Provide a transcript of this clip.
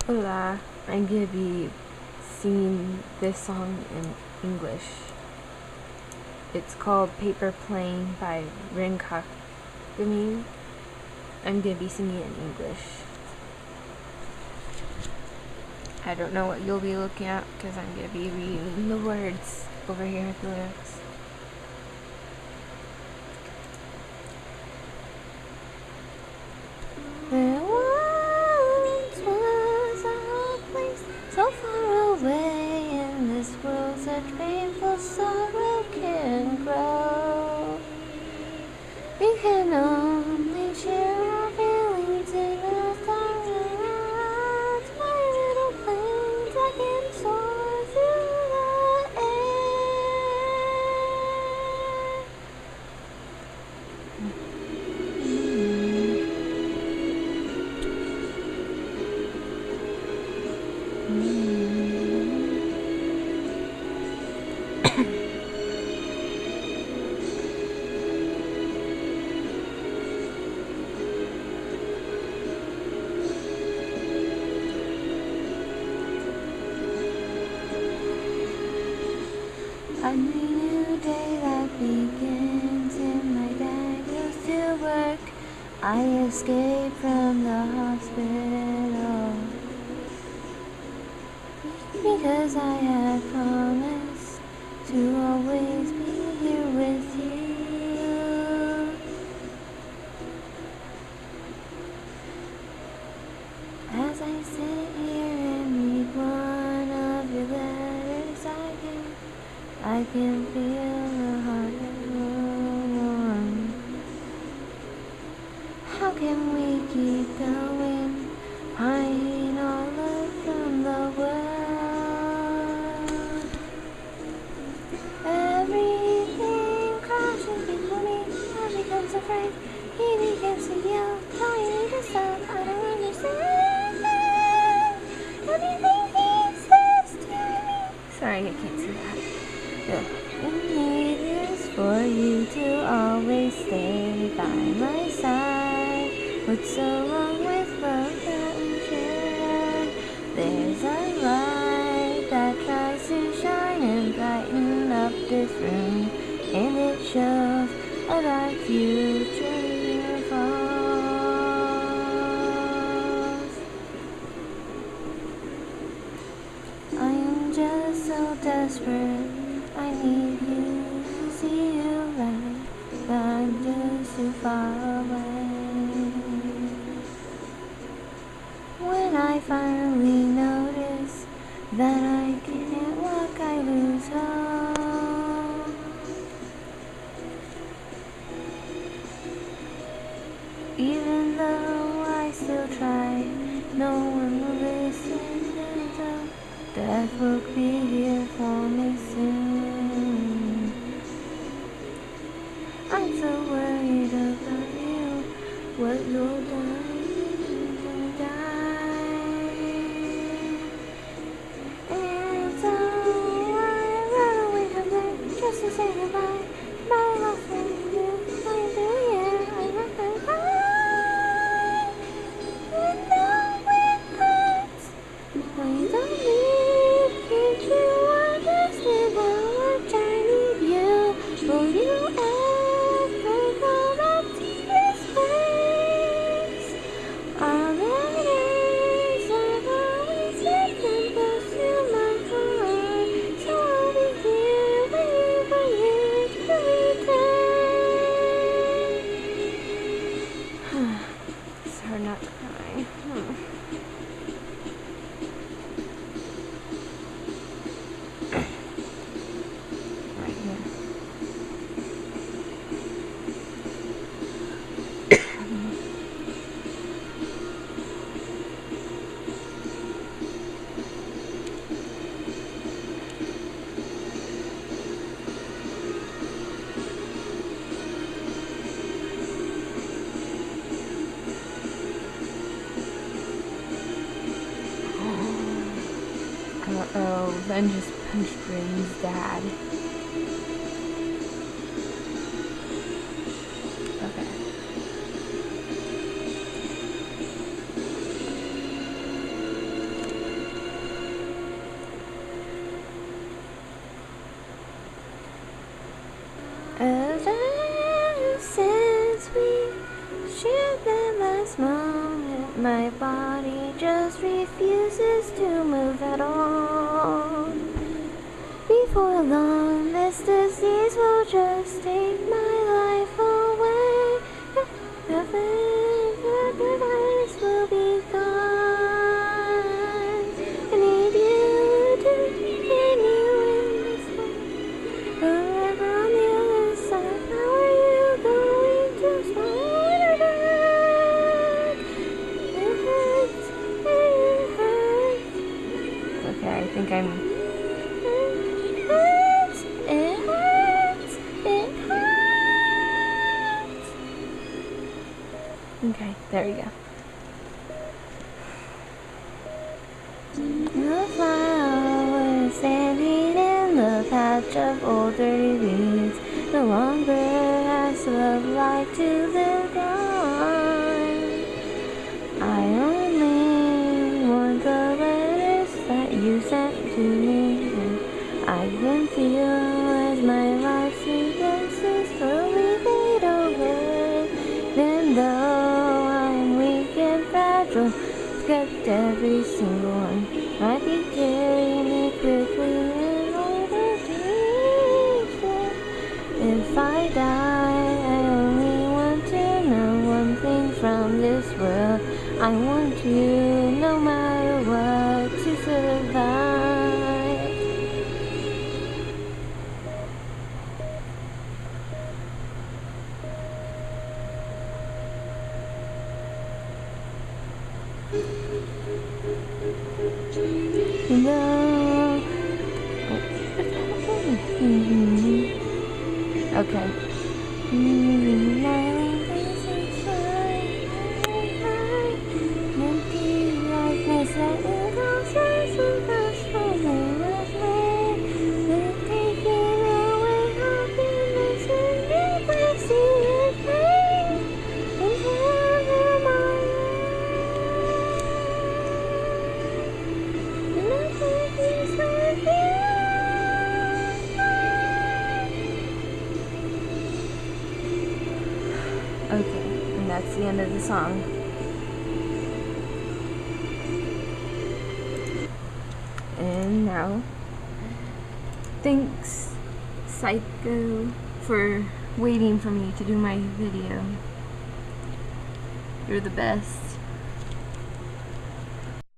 Hola, I'm gonna be singing this song in English. It's called Paper Plane by Kagamine. I'm gonna be singing it in English. I don't know what you'll be looking at because I'm gonna be reading the words over here with the lyrics. There once was a place so far away in this world, such painful sorrow can grow. We can only share our feelings in our thoughts. My little planes I can soar through the A new day that begins and my dad goes to work. I escape from the hospital because I had promised to always be here with you. As I sit here and read one of your letters, I can feel the heart warm. How can we keep going, hiding all love from the world? Everything crashes before me, I become so afraid. He begins to yell, telling me to stop. I don't understand everything he says to me. Sorry, I can't see that. I need is for you to always stay by my side. What's so wrong with love that we share? There's a light that tries to shine and brighten up this room, and it shows a bright future falls. I am just so desperate. I need you to see you right, but I'm just too far away. When I finally notice that I can't walk, I lose hope. Even though I still try, no one will listen until death will be here for me soon. I'm so worried about you, what you'll die when you die. And so I run away from there just to say goodbye. But I lost friends you, flying through the air, I left them cry. Even though it hurts, please don't leave. Can't you understand how much I need you? Will you ever come back to this place? Our letters have always kept them close to my heart, so I'll be here waiting for you to return. It's hard not to cry. Right here. Uh-oh, Ben just punched Bryn's dad. Okay. my body just refuses to move at all. Before long, this disease will just take my life away. The virus will be gone. I need you to continue in this world. Forever on the other side, how are you going to smile again? It hurts, it hurts. Okay, I think I'm... It hurts, it hurts. Okay, there we go. The flowers standing in the patch of old dirty weeds no longer has love like to live on. I only want the letters that you sent to me, and I can feel as my life begins to slowly fade away. Even though I'm weak and fragile, kept every single one. Might be carrying me quickly in order to reach them. If I die, I only want to know one thing from this world. I want you, no matter what, to survive. No. Okay. Empty likeness that you don't sense with us from me. They're taking away happiness and replacing with pain. And forever my okay, and that's the end of the song. And now, thanks Psycho for waiting for me to do my video. You're the best.